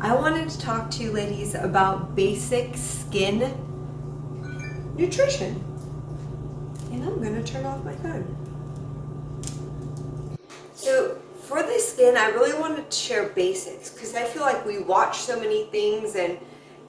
I wanted to talk to you ladies about basic skin nutrition. And I'm going to turn off my phone. So for the skin, I really wanted to share basics because I feel like we watch so many things and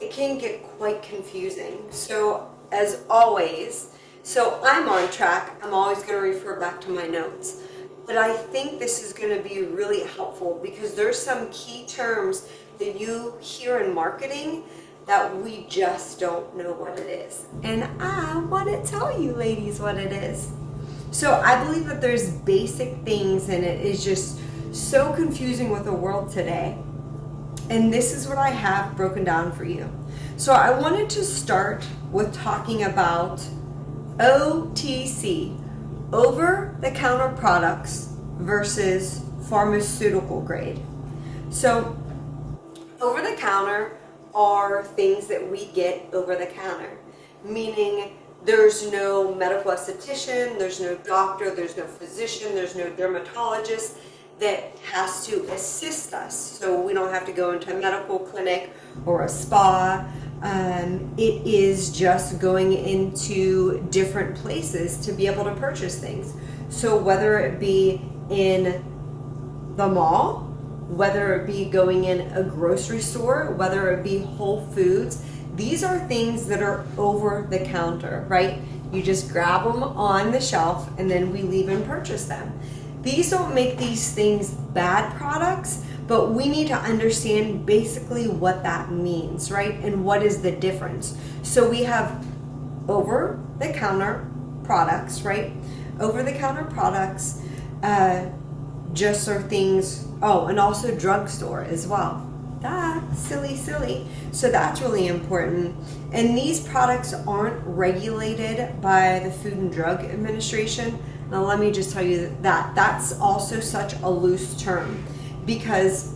it can get quite confusing. So as always, so I'm on track. I'm always going to refer back to my notes. But I think this is going to be really helpful because there's some key terms that you hear in marketing that we just don't know what it is. And I want to tell you ladies what it is. So I believe that there's basic things and it is just so confusing with the world today. And this is what I have broken down for you. So I wanted to start with talking about OTC, over-the-counter products versus pharmaceutical grade. So over-the-counter are things that we get over-the-counter, meaning there's no medical esthetician, there's no doctor, there's no physician, there's no dermatologist that has to assist us. So we don't have to go into a medical clinic or a spa. It is just going into different places to be able to purchase things. So whether it be in the mall, whether it be going in a grocery store, whether it be Whole Foods, these are things that are over the counter, right? You just grab them on the shelf and then we leave and purchase them. These don't make these things bad products, but we need to understand basically what that means, right? And what is the difference. So we have over-the-counter products, right? Over-the-counter products just are things, oh, and also drugstore as well. Silly. So that's really important. And these products aren't regulated by the Food and Drug Administration. Now let me just tell you that that's also such a loose term, because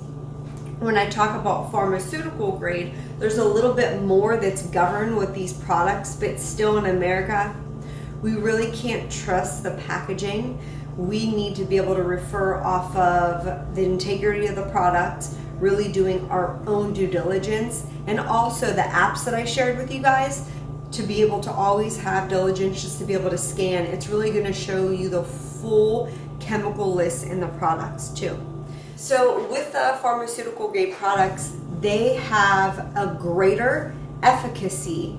when I talk about pharmaceutical grade, there's a little bit more that's governed with these products, but still in America, we really can't trust the packaging. We need to be able to refer off of the integrity of the product, really doing our own due diligence, and also the apps that I shared with you guys to be able to always have diligence, just to be able to scan. It's really going to show you the full chemical list in the products too. So with the pharmaceutical grade products, they have a greater efficacy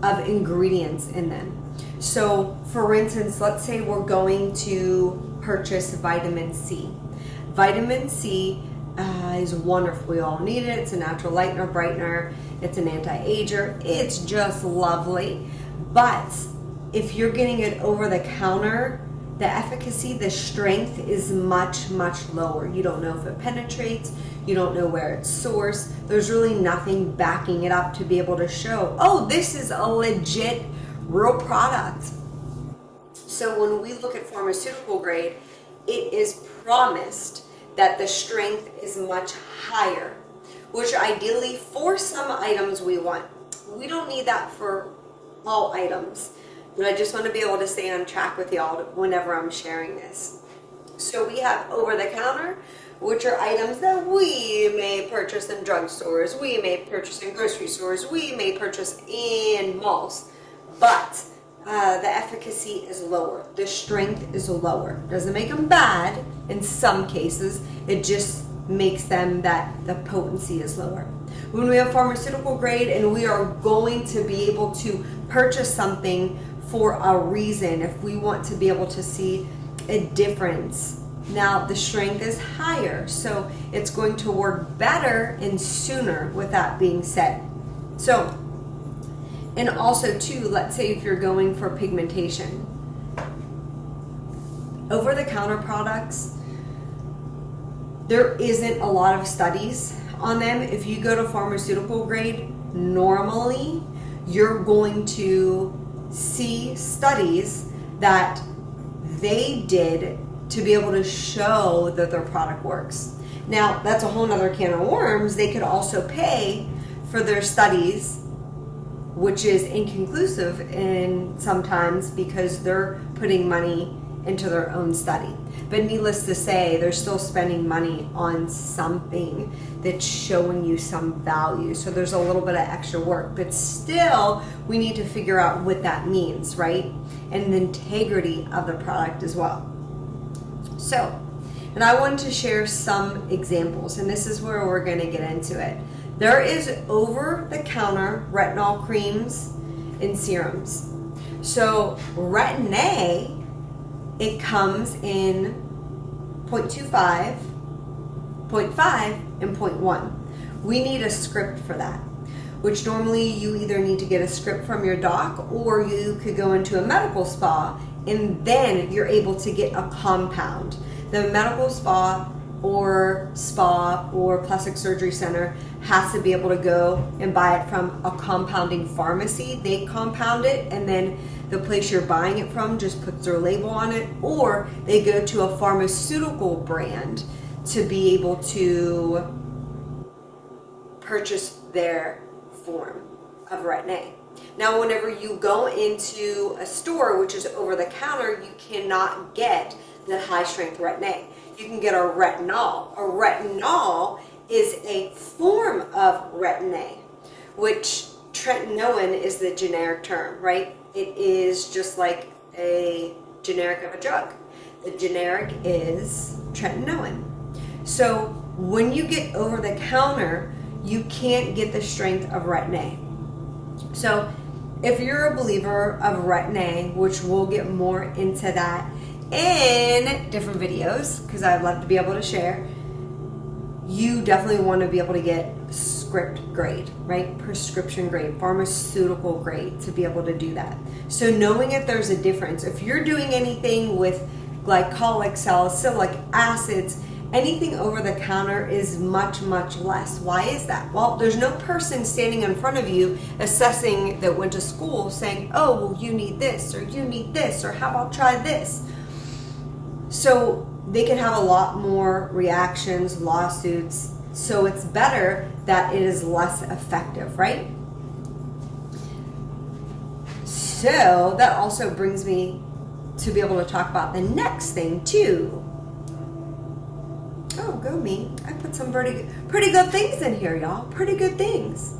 of ingredients in them. So for instance, let's say we're going to purchase vitamin C. Vitamin C is wonderful. We all need it. It's a natural lightener, brightener. It's an anti-ager. It's just lovely. But if you're getting it over the counter, the efficacy, the strength is much lower. You don't know if it penetrates. You don't know where it's sourced. There's really nothing backing it up to be able to show, oh, this is a legit real product. So when we look at pharmaceutical grade, it is promised that the strength is much higher, which ideally for some items we want. We don't need that for all items, but I just want to be able to stay on track with y'all whenever I'm sharing this. So we have over the counter, which are items that we may purchase in drugstores, we may purchase in grocery stores, we may purchase in malls, but the efficacy is lower. The strength is lower. Doesn't make them bad in some cases. It just makes them that the potency is lower. When we have pharmaceutical grade and we are going to be able to purchase something for a reason, if we want to be able to see a difference, now the strength is higher, so it's going to work better and sooner, with that being said. So, and also too, let's say if you're going for pigmentation, over-the-counter products, there isn't a lot of studies on them. If you go to pharmaceutical grade, normally you're going to see studies that they did to be able to show that their product works. Now, that's a whole nother can of worms. They could also pay for their studies, which is inconclusive in sometimes because they're putting money into their own study. But needless to say, they're still spending money on something that's showing you some value. So there's a little bit of extra work, but still we need to figure out what that means, right? And the integrity of the product as well. So, and I wanted to share some examples, and this is where we're going to get into it. There is over-the-counter retinol creams and serums. So Retin-A, it comes in 0.25, 0.5, and 0.1. We need a script for that, which normally you either need to get a script from your doc, or you could go into a medical spa and then you're able to get a compound. The medical spa or plastic surgery center has to be able to go and buy it from a compounding pharmacy. They compound it, and then the place you're buying it from just puts their label on it, or they go to a pharmaceutical brand to be able to purchase their form of Retin-A. Now, whenever you go into a store, which is over the counter, you cannot get the high strength Retin-A. You can get a retinol. A retinol is a form of Retin-A, which tretinoin is the generic term, right? It is just like a generic of a drug. The generic is tretinoin. So when you get over the counter, you can't get the strength of Retin-A. So if you're a believer of Retin-A, which we'll get more into that in different videos, because I'd love to be able to share, you definitely want to be able to get script grade, right? Prescription grade, pharmaceutical grade, to be able to do that. So knowing if there's a difference, if you're doing anything with glycolic, salicylic acids, anything over the counter is much, much less. Why is that? Well, there's no person standing in front of you assessing that went to school saying, oh, well, you need this, or you need this, or how about try this? So they can have a lot more reactions, lawsuits. So it's better that it is less effective, right? So that also brings me to be able to talk about the next thing too. Oh, go me. I put some pretty good things in here, y'all. Pretty good things.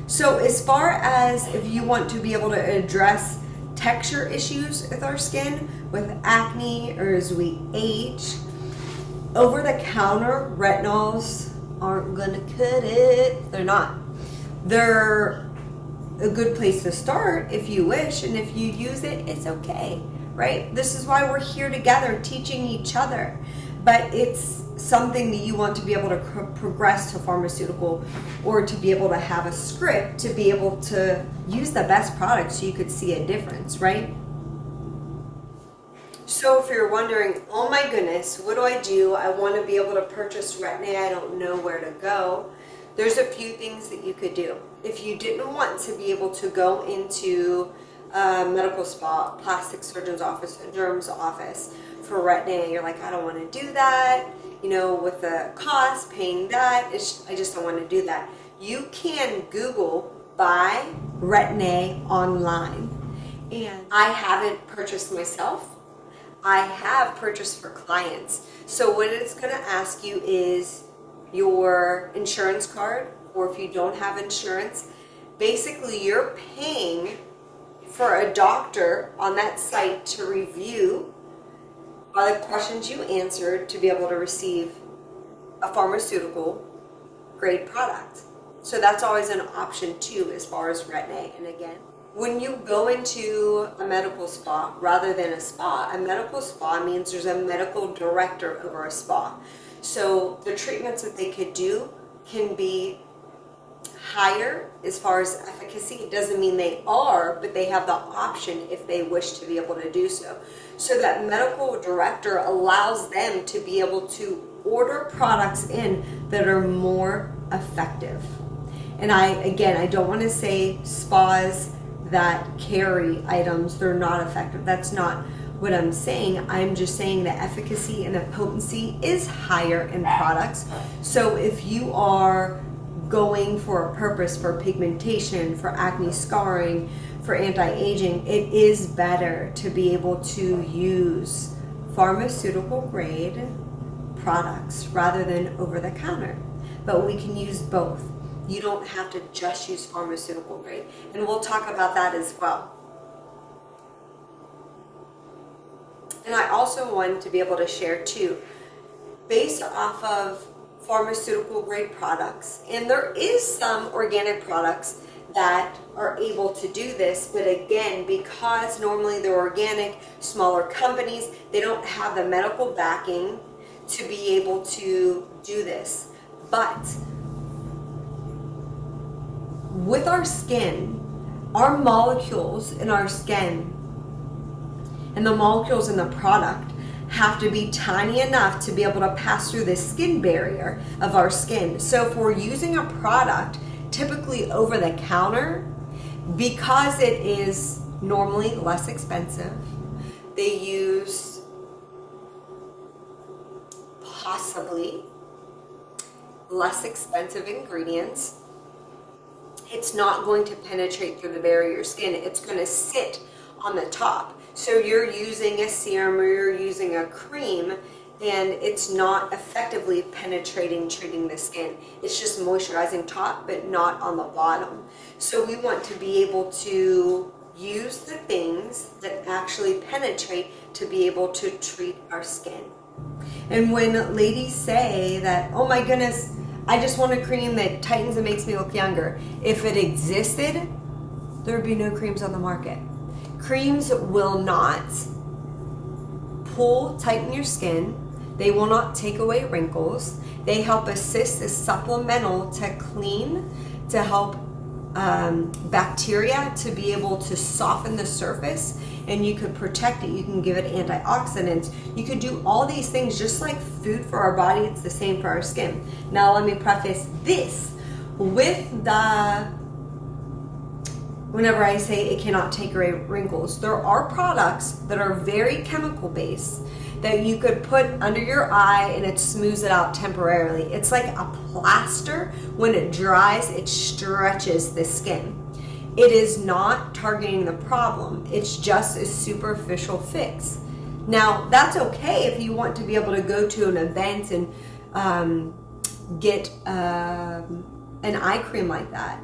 So as far as if you want to be able to address texture issues with our skin, with acne, or as we age, over-the-counter retinols aren't gonna cut it. They're not. They're a good place to start if you wish, and if you use it, it's okay, right? This is why we're here together teaching each other. But it's something that you want to be able to progress to pharmaceutical, or to be able to have a script to be able to use the best product so you could see a difference, right? So if you're wondering, oh my goodness, what do? I want to be able to purchase Retin-A. I don't know where to go. There's a few things that you could do. If you didn't want to be able to go into a medical spa, plastic surgeon's office, a derm's office for Retin-A, you're like, I don't want to do that. You know, with the cost, paying that, I just don't want to do that. You can Google buy Retin-A online. And I haven't purchased myself. I have purchased for clients. So what it's going to ask you is your insurance card, or if you don't have insurance, basically you're paying for a doctor on that site to review all the questions you answered to be able to receive a pharmaceutical grade product. So that's always an option too as far as Retin-A. And again, when you go into a medical spa rather than a medical spa means there's a medical director over a spa. So the treatments that they could do can be higher as far as efficacy. It doesn't mean they are, but they have the option if they wish to be able to do so. So that medical director allows them to be able to order products in that are more effective. And I don't want to say spas that carry items, they're not effective. That's not what I'm saying. I'm just saying the efficacy and the potency is higher in products. So if you are going for a purpose for pigmentation, for acne scarring, for anti-aging, it is better to be able to use pharmaceutical grade products rather than over the counter. But we can use both. You don't have to just use pharmaceutical grade. And we'll talk about that as well. And I also wanted to be able to share too, based off of pharmaceutical grade products, and there is some organic products that are able to do this, but again, because normally they're organic, smaller companies, they don't have the medical backing to be able to do this. But with our skin, our molecules in our skin and the molecules in the product have to be tiny enough to be able to pass through the skin barrier of our skin. So if we're using a product typically over the counter, because it is normally less expensive, they use possibly less expensive ingredients. It's not going to penetrate through the barrier of your skin. It's going to sit on the top. So you're using a serum or you're using a cream, and it's not effectively penetrating, treating the skin. It's just moisturizing top, but not on the bottom. So we want to be able to use the things that actually penetrate to be able to treat our skin. And when ladies say that, oh my goodness, I just want a cream that tightens and makes me look younger. If it existed, there would be no creams on the market. Creams will not tighten your skin. They will not take away wrinkles. They help assist as supplemental to clean, to help bacteria to be able to soften the surface, and you could protect it. You can give it antioxidants. You could do all these things just like food for our body. It's the same for our skin. Now let me preface this with whenever I say it cannot take away wrinkles, there are products that are very chemical based that you could put under your eye and it smooths it out temporarily. It's like a plaster. When it dries, it stretches the skin. It is not targeting the problem. It's just a superficial fix. Now, that's okay if you want to be able to go to an event and get an eye cream like that.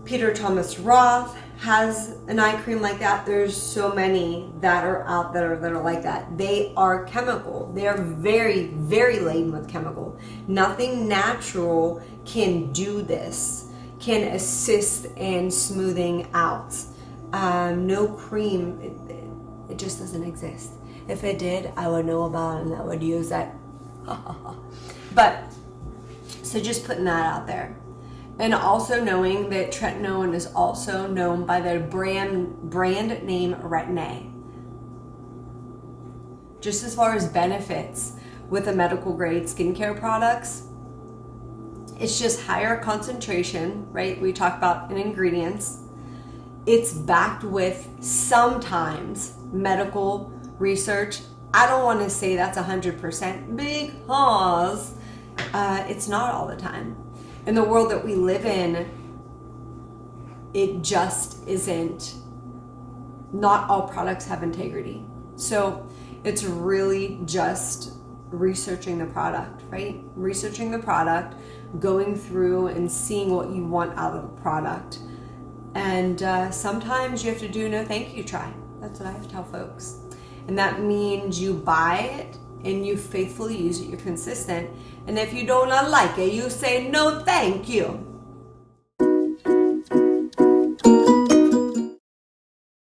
Peter Thomas Roth has an eye cream like that. There's so many that are out there that are like that. They are chemical. They are very, very laden with chemical. Nothing natural can do this, can assist in smoothing out. No cream, it just doesn't exist. If it did, I would know about it and I would use that. But, so just putting that out there. And also knowing that tretinoin is also known by the brand name Retin-A. Just as far as benefits with the medical grade skincare products, it's just higher concentration, right? We talk about in ingredients. It's backed with sometimes medical research. I don't want to say that's 100% because it's not all the time. In the world that we live in, it just isn't, not all products have integrity. So it's really just researching the product, right? Researching the product, going through and seeing what you want out of the product. And sometimes you have to do no thank you try. That's what I have to tell folks. And that means you buy it and you faithfully use it, you're consistent. And if you don't like it, you say no thank you.